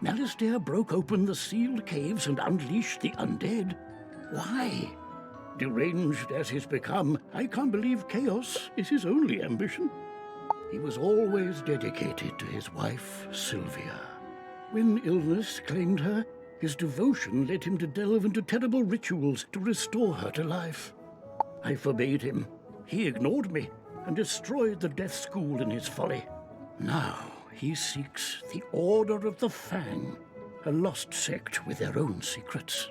Alistair broke open the sealed caves and unleashed the undead. Why? Deranged as he's become, I can't believe chaos is his only ambition. He was always dedicated to his wife, Sylvia. When illness claimed her, his devotion led him to delve into terrible rituals to restore her to life. I forbade him. He ignored me and destroyed the Death School in his folly. Now he seeks the Order of the Fang, a lost sect with their own secrets.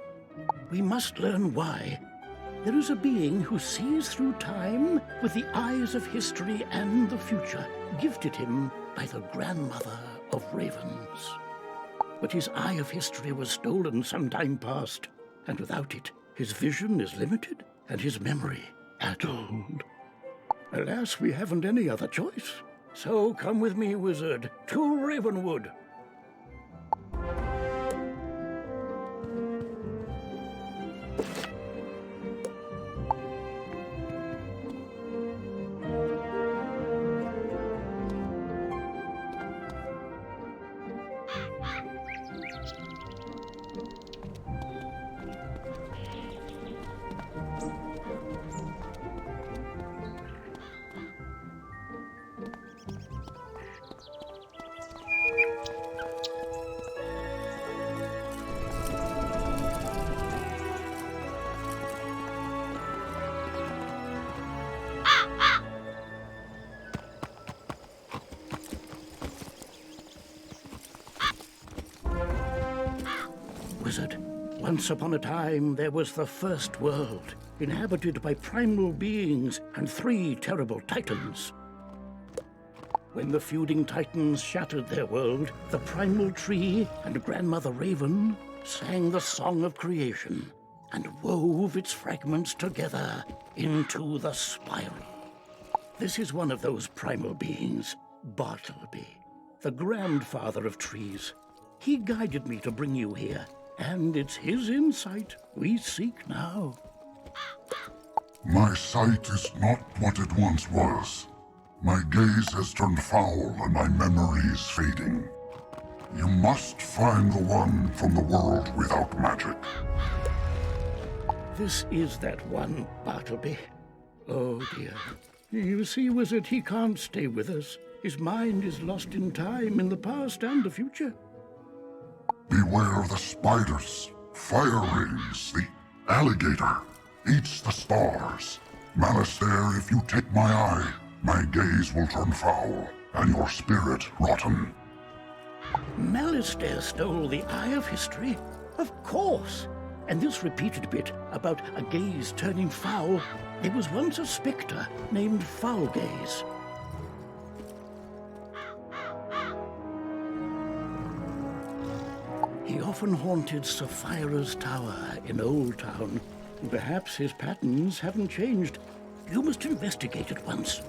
We must learn why. There is a being who sees through time with the eyes of history and the future, gifted him by the grandmother of ravens. But his eye of history was stolen some time past, and without it, his vision is limited and his memory addled. Alas, we haven't any other choice. So come with me, wizard, to Ravenwood. Wizard, once upon a time there was the first world, inhabited by primal beings and 3 terrible titans. When the feuding titans shattered their world, the primal tree and Grandmother Raven sang the song of creation and wove its fragments together into the spiral. This is one of those primal beings, Bartleby, the grandfather of trees. He guided me to bring you here, and it's his insight we seek now. My sight is not what it once was. My gaze has turned foul and my memory is fading. You must find the one from the world without magic. This is that one, Bartleby. Oh dear. You see, wizard, he can't stay with us. His mind is lost in time, in the past and the future. Beware the spiders, fire rings, the alligator eats the stars. Alistair, if you take my eye, my gaze will turn foul, and your spirit rotten. Alistair stole the eye of history? Of course! And this repeated bit about a gaze turning foul, there was once a spectre named Foulgaze. He often haunted Sapphira's tower in Old Town. Perhaps his patterns haven't changed. You must investigate it once.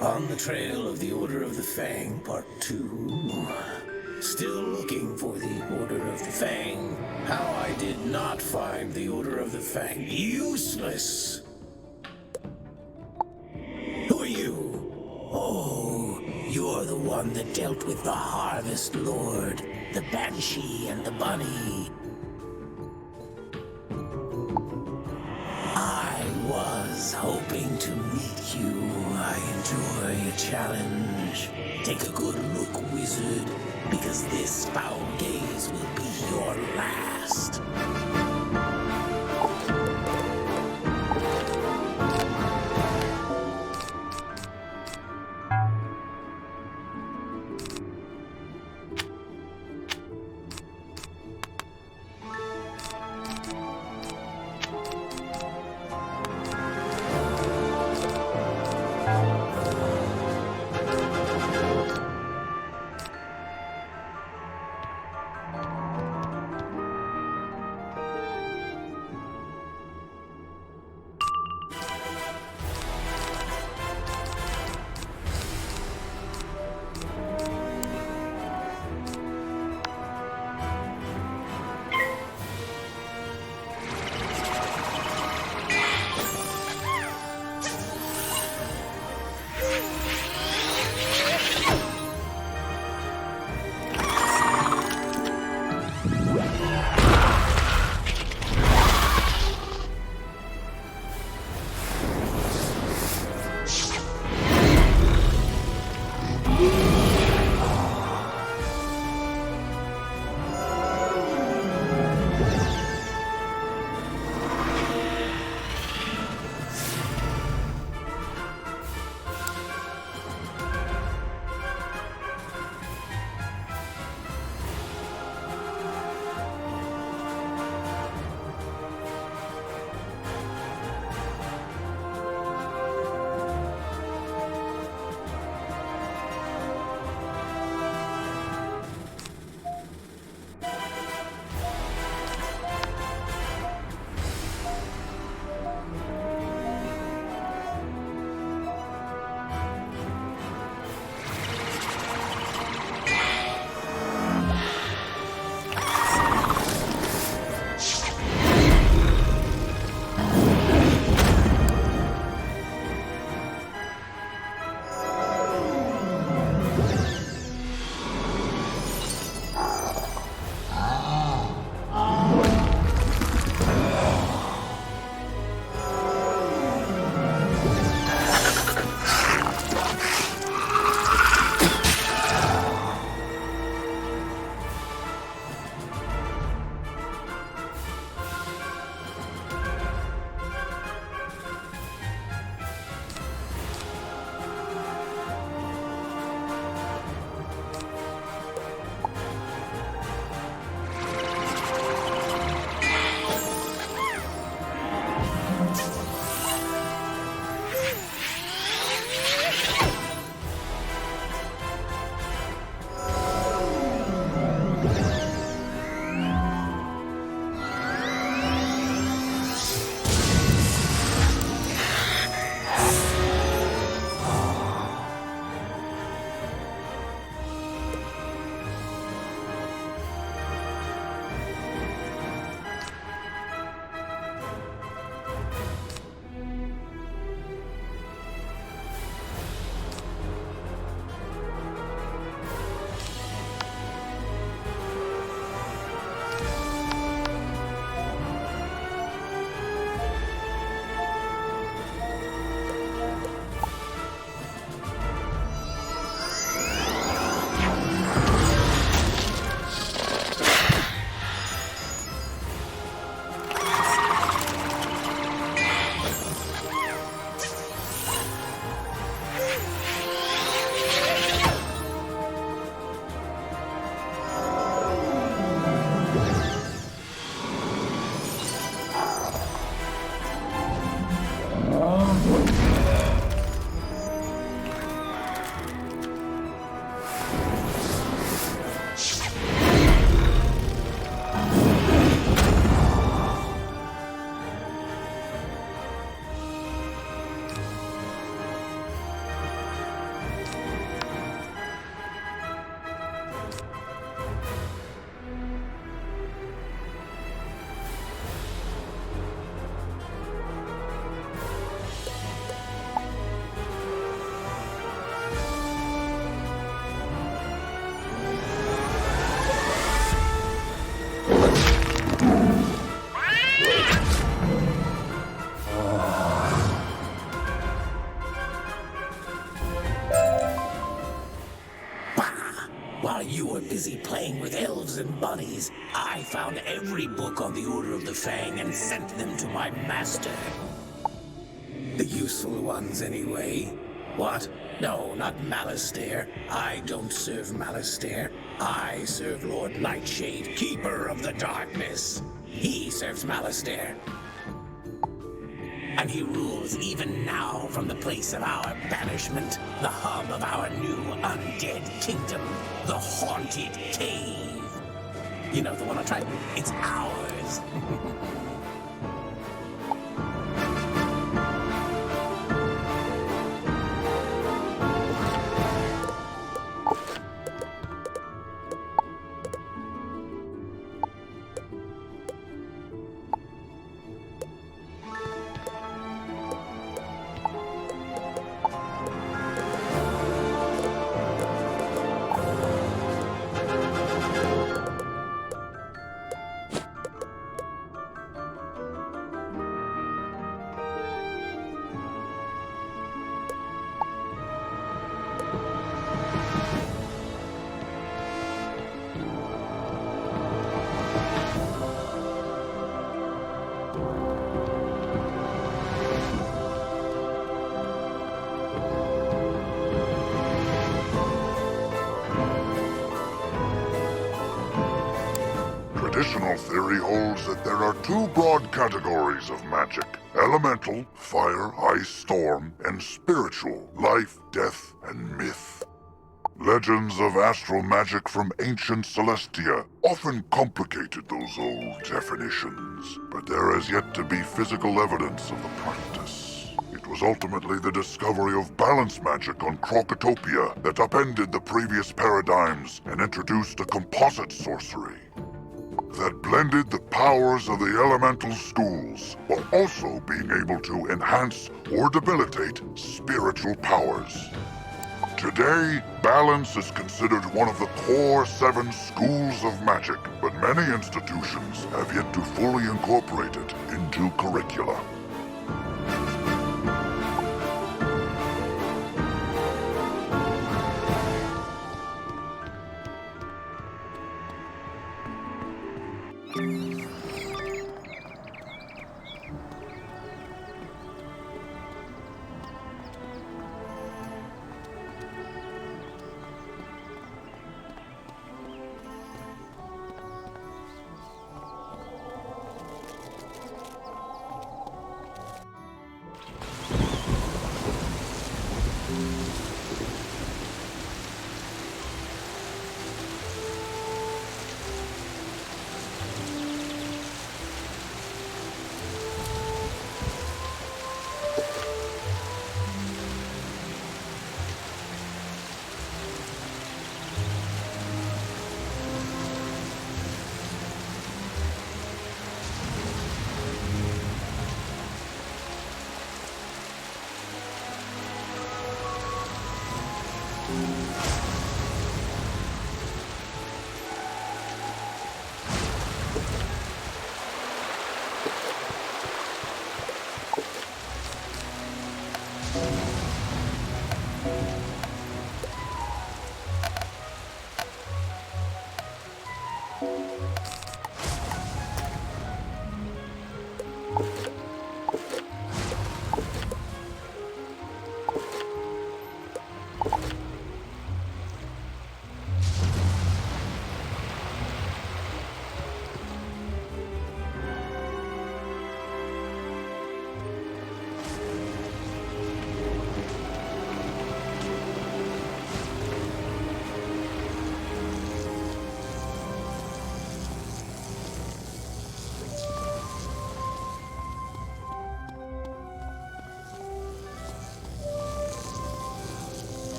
On the trail of the Order of the Fang, Part 2. Still looking for the Order of the Fang. How I did not find the Order of the Fang useless. Who are you? Oh, you're the one that dealt with the Harvest Lord, the Banshee and the Bunny. I was hoping to meet you. I enjoy a challenge. Take a good look, wizard, because this foul gaze will be your last. While you were busy playing with elves and bunnies, I found every book on the Order of the Fang and sent them to my master. The useful ones, anyway. What? No, not Malastare. I don't serve Malastare. I serve Lord Nightshade, Keeper of the Darkness. He serves Malastare. And he rules even now from the place of our banishment, the hub of our new undead kingdom, the Haunted Cave. You know, the one I tried? It's ours. Traditional theory holds that there are two broad categories of magic: elemental, fire, ice, storm, and spiritual, life, death, and myth. Legends of astral magic from ancient Celestia often complicated those old definitions, but there has yet to be physical evidence of the practice. It was ultimately the discovery of balance magic on Krokotopia that upended the previous paradigms and introduced a composite sorcery that blended the powers of the elemental schools, while also being able to enhance or debilitate spiritual powers. Today, balance is considered one of the core 7 schools of magic, but many institutions have yet to fully incorporate it into curricula.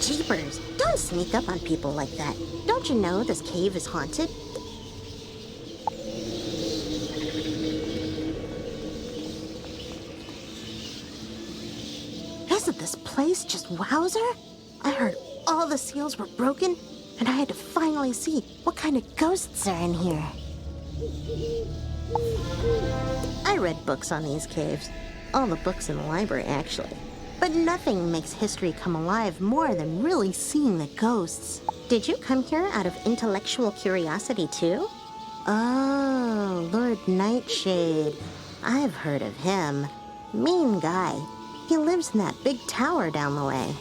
Jeepers, don't sneak up on people like that. Don't you know this cave is haunted? Isn't this place just wowzer? I heard all the seals were broken, and I had to finally see what kind of ghosts are in here. I read books on these caves. All the books in the library, actually. But nothing makes history come alive more than really seeing the ghosts. Did you come here out of intellectual curiosity, too? Oh, Lord Nightshade. I've heard of him. Mean guy. He lives in that big tower down the way.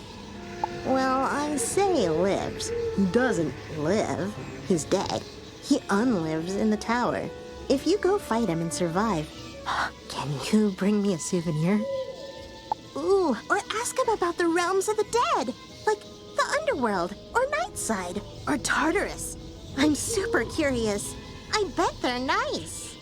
Well, I say lives. He doesn't live. He's dead. He unlives in the tower. If you go fight him and survive, can you bring me a souvenir? Ooh, or ask him about the realms of the dead, like the underworld, or Nightside, or Tartarus. I'm super curious. I bet they're nice.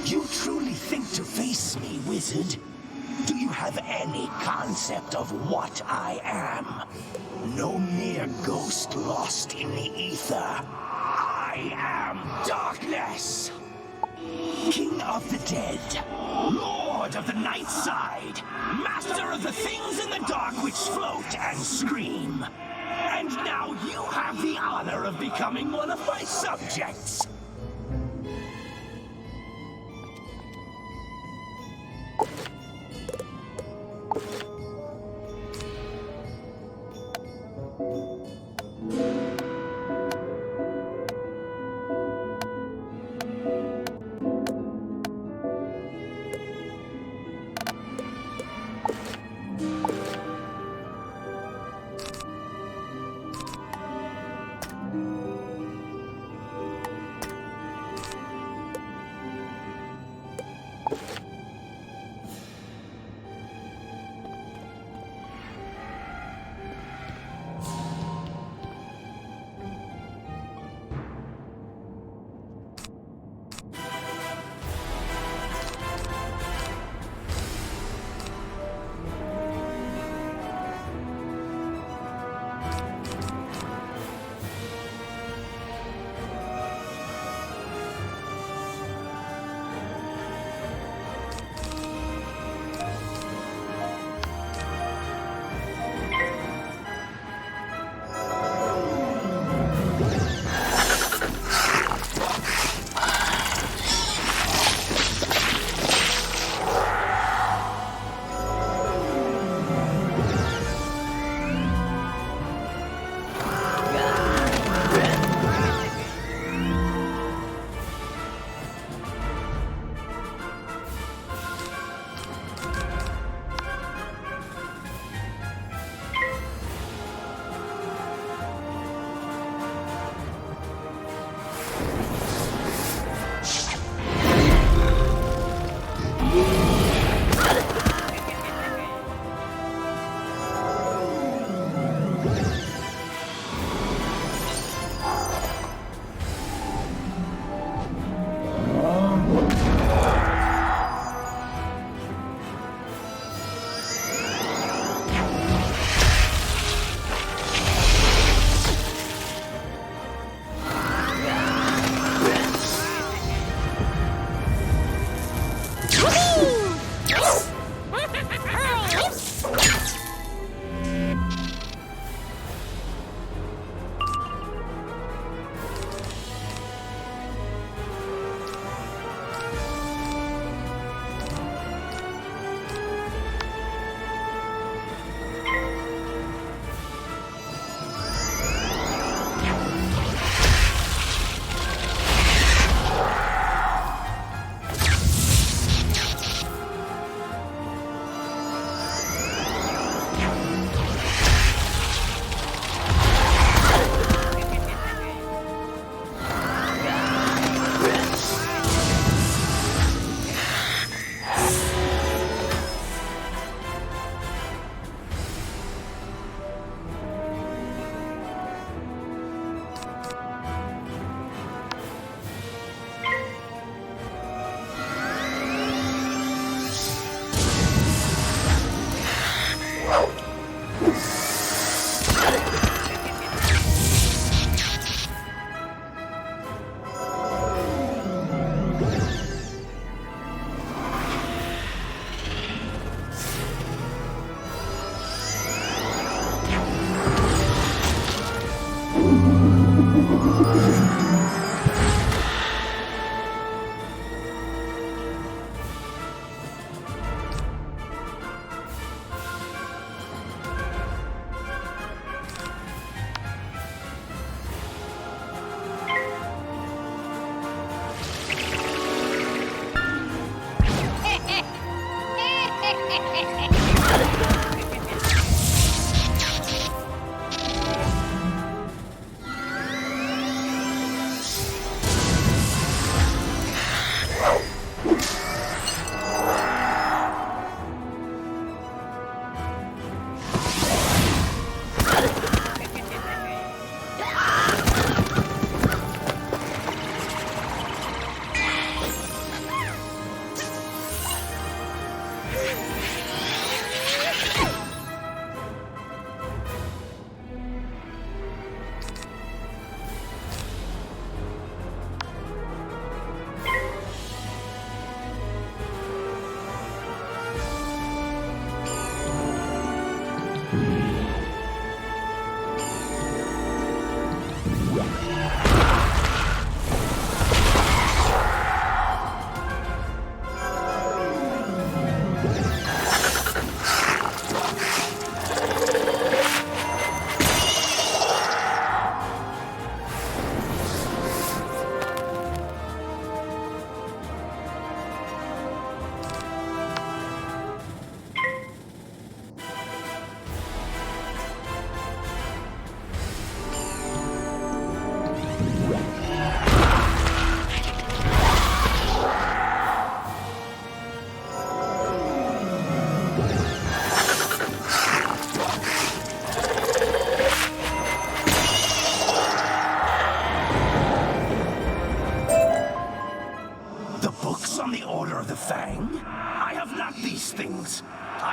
You truly think to face me, wizard? Do you have any concept of what I am? No mere ghost lost in the ether. I am darkness. King of the dead. Lord of the night side. Master of the things in the dark which float and scream. And now you have the honor of becoming one of my subjects.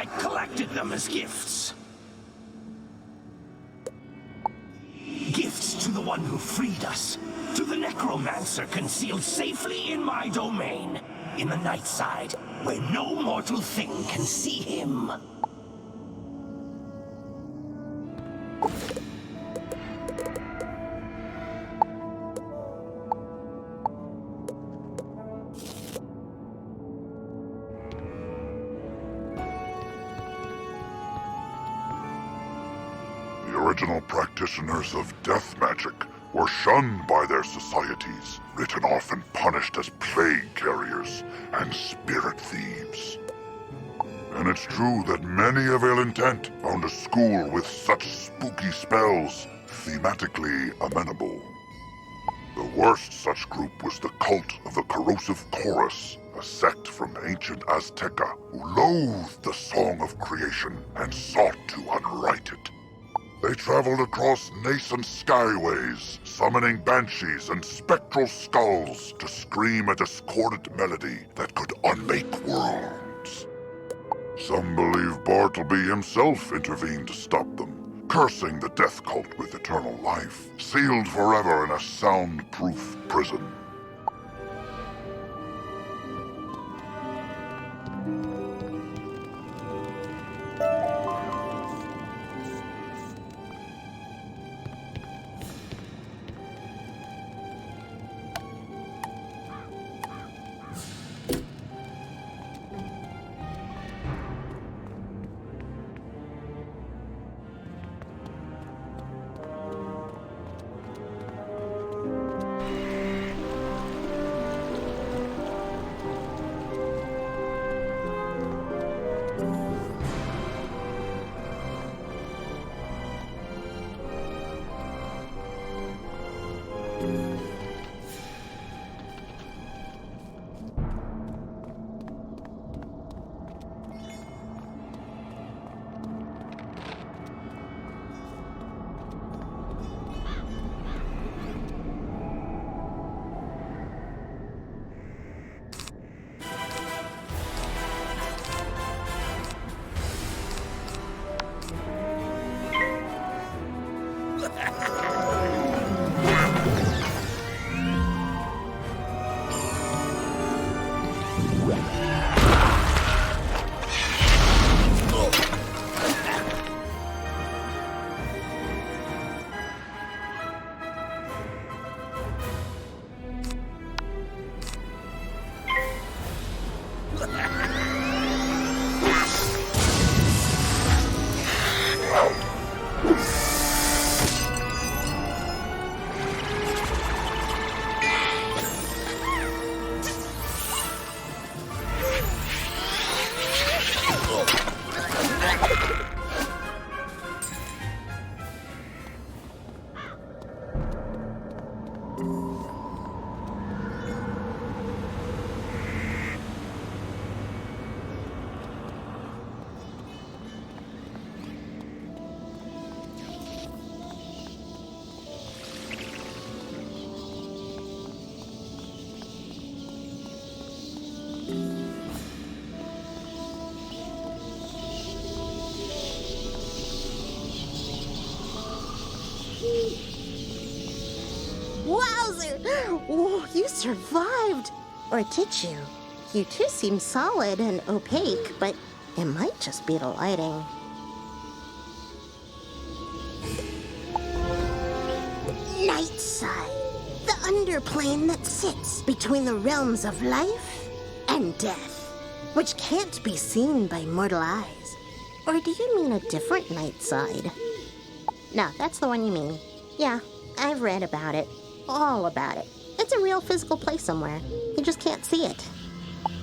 I collected them as gifts. Gifts to the one who freed us. To the necromancer concealed safely in my domain. In the Nightside, where no mortal thing can see him. The original practitioners of death magic were shunned by their societies, written off and punished as plague carriers and spirit thieves. And it's true that many of ill intent found a school with such spooky spells thematically amenable. The worst such group was the cult of the Corrosive Chorus, a sect from ancient Azteca who loathed the song of creation and sought to unwrite it. They traveled across nascent skyways, summoning banshees and spectral skulls to scream a discordant melody that could unmake worlds. Some believe Bartleby himself intervened to stop them, cursing the death cult with eternal life, sealed forever in a soundproof prison. Wowzer! Oh, you survived! Or did you? You two seem solid and opaque, but it might just be the lighting. Nightside, the underplane that sits between the realms of life and death, which can't be seen by mortal eyes. Or do you mean a different Nightside? No, that's the one you mean. Yeah, I've read about it. All about it. It's a real physical place somewhere. You just can't see it.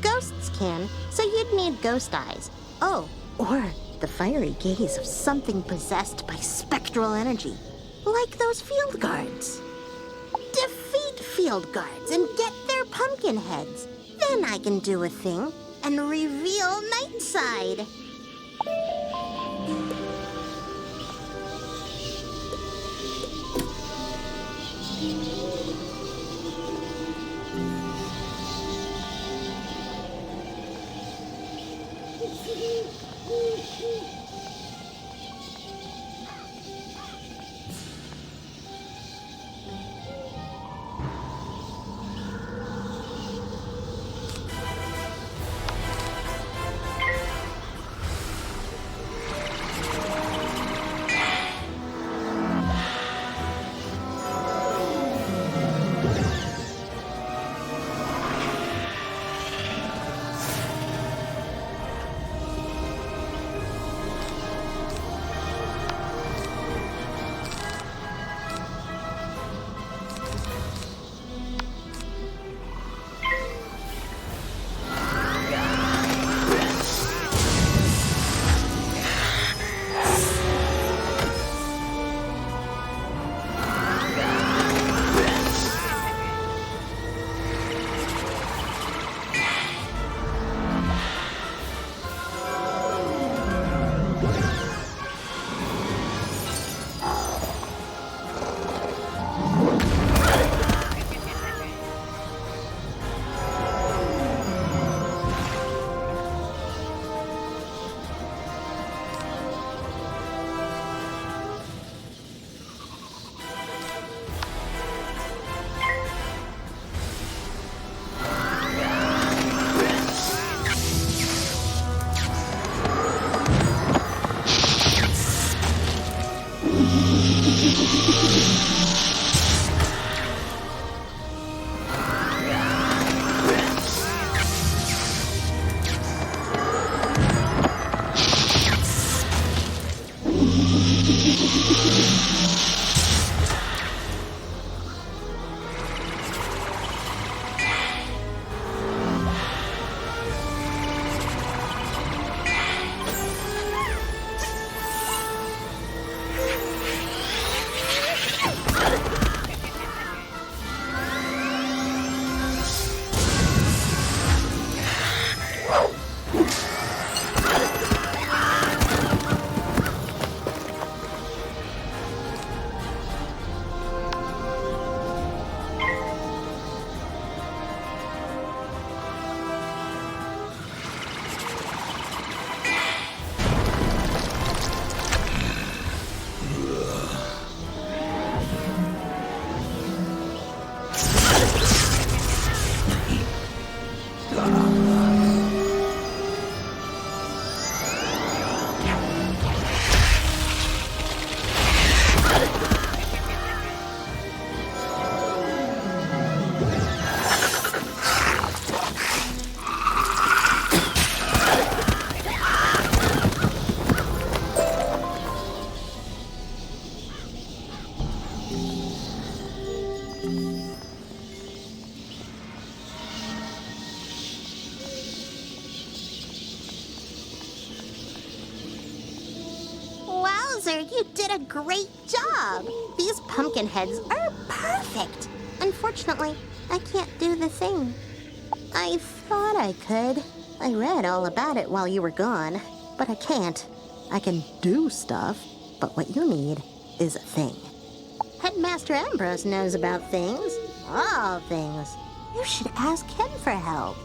Ghosts can, so you'd need ghost eyes. Oh, or the fiery gaze of something possessed by spectral energy. Like those field guards. Defeat field guards and get their pumpkin heads. Then I can do a thing and reveal Nightside. You did a great job. These pumpkin heads are perfect. Unfortunately, I can't do the thing. I thought I could. I read all about it while you were gone, but I can't. I can do stuff, but what you need is a thing. Headmaster Ambrose knows about things. All things. You should ask him for help.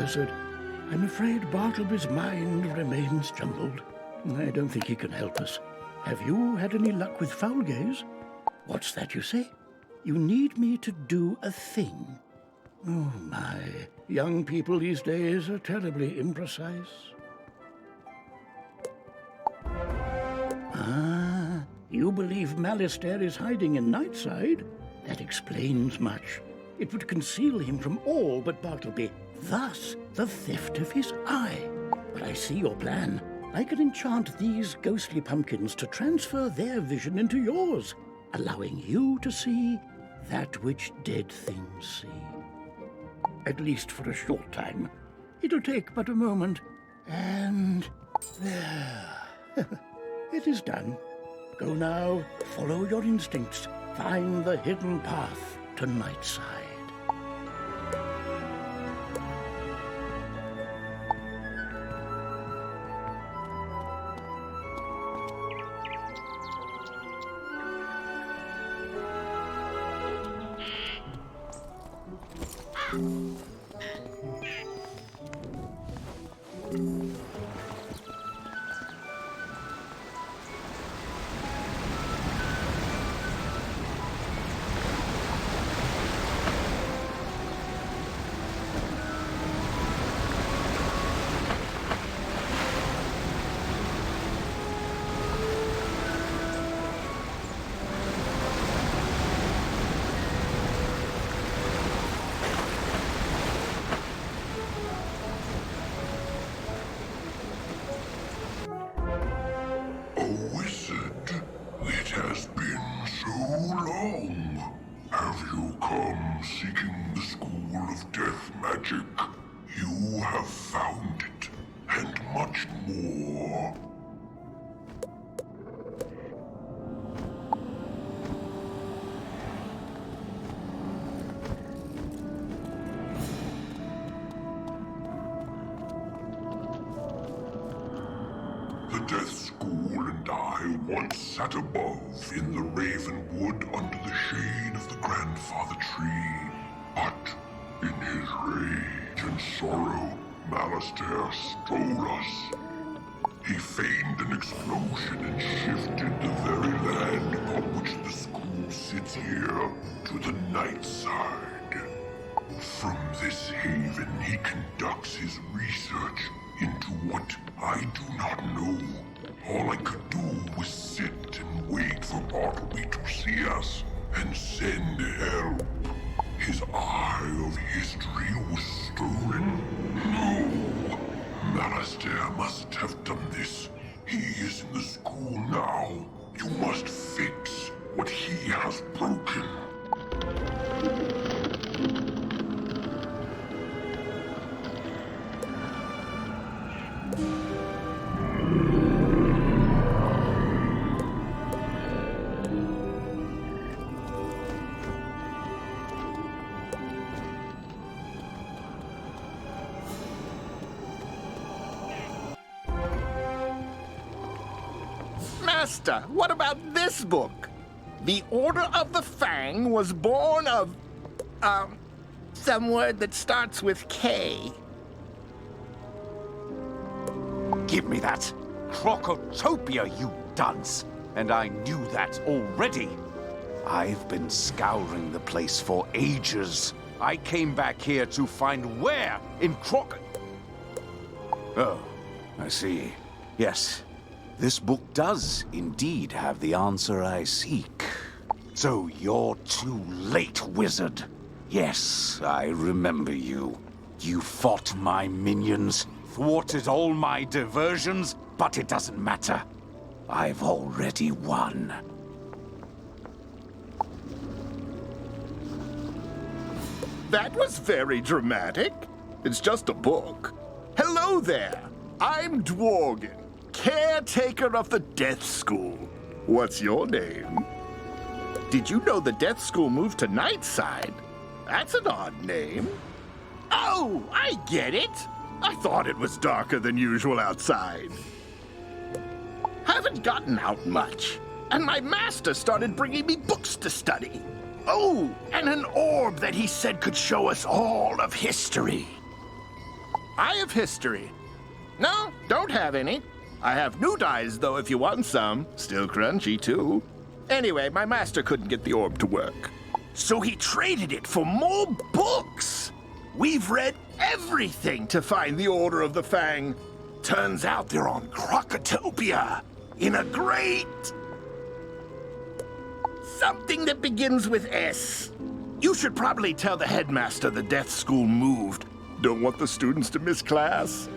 wizard. I'm afraid Bartleby's mind remains jumbled. I don't think he can help us. Have you had any luck with foul gaze? What's that you say? You need me to do a thing. Oh my, young people these days are terribly imprecise. Ah, you believe Malistaire is hiding in Nightside? That explains much. It would conceal him from all but Bartleby, thus the theft of his eye. But I see your plan. I can enchant these ghostly pumpkins to transfer their vision into yours, allowing you to see that which dead things see. At least for a short time. It'll take but a moment, and there. It is done. Go now, follow your instincts, find the hidden path to Nightside. Seeking the school of death magic. You have found it, and much more. The Death School and I once sat above in the Ravenwood under the shade of the grandfather tree. But in his rage and sorrow, Malistaire stole us. He feigned an explosion and shifted the very land upon which the school sits here to the Nightside. From this haven, he conducts his research into what I do not know. All I could do was sit and wait for Bartleby to see us and send help. His eye of history was stolen. No! Malistaire must have done this. He is in the school now. You must fix what he has broken. Master, what about this book? The Order of the Fang was born of, some word that starts with K. Give me that. Crocotopia, you dunce. And I knew that already. I've been scouring the place for ages. I came back here to find where in Oh, I see. Yes. This book does indeed have the answer I seek. So you're too late, wizard. Yes, I remember you. You fought my minions, thwarted all my diversions, but it doesn't matter. I've already won. That was very dramatic. It's just a book. Hello there. I'm Dworgen, caretaker of the Death School. What's your name? Did you know the Death School moved to Nightside? That's an odd name. Oh, I get it. I thought it was darker than usual outside. Haven't gotten out much, and my master started bringing me books to study. Oh, and an orb that he said could show us all of history. I have history. No, don't have any. I have new dyes, though, if you want some. Still crunchy, too. Anyway, my master couldn't get the orb to work. So he traded it for more books. We've read everything to find the Order of the Fang. Turns out they're on Crocotopia, in a great... something that begins with S. You should probably tell the headmaster the death school moved. Don't want the students to miss class.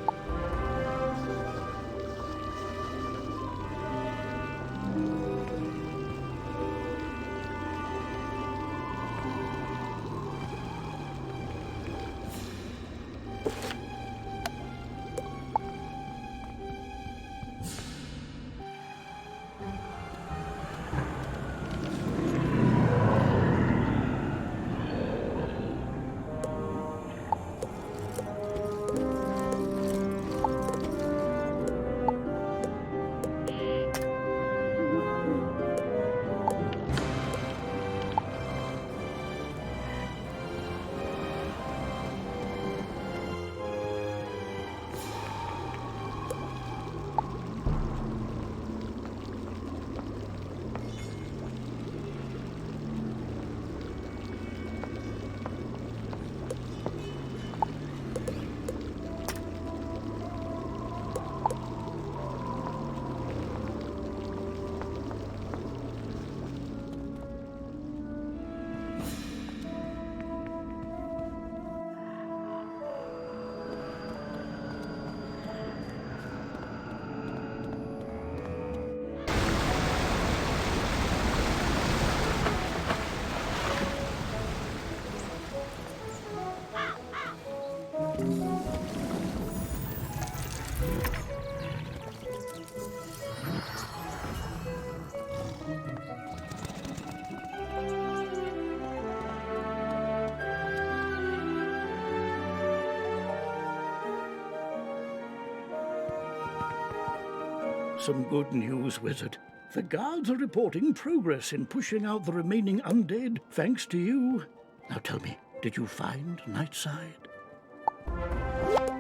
Some good news, Wizard. The guards are reporting progress in pushing out the remaining undead, thanks to you. Now tell me, did you find Nightshade?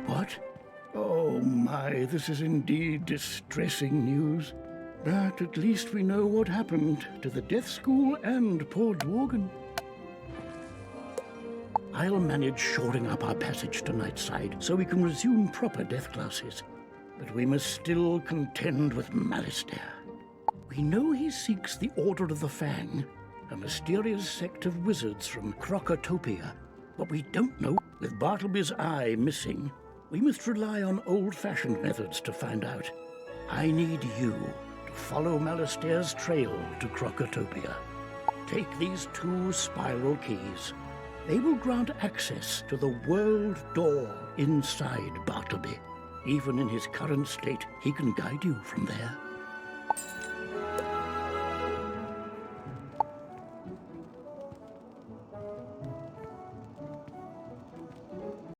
What? Oh my, this is indeed distressing news. But at least we know what happened to the Death School and poor Dworgen. I'll manage shoring up our passage to Nightside so we can resume proper death classes. But we must still contend with Malistaire. We know he seeks the Order of the Fang, a mysterious sect of wizards from Crocotopia. But we don't know. With Bartleby's eye missing, we must rely on old-fashioned methods to find out. I need you to follow Malistaire's trail to Crocotopia. Take these 2 spiral keys. They will grant access to the world door inside Bartleby. Even in his current state, he can guide you from there.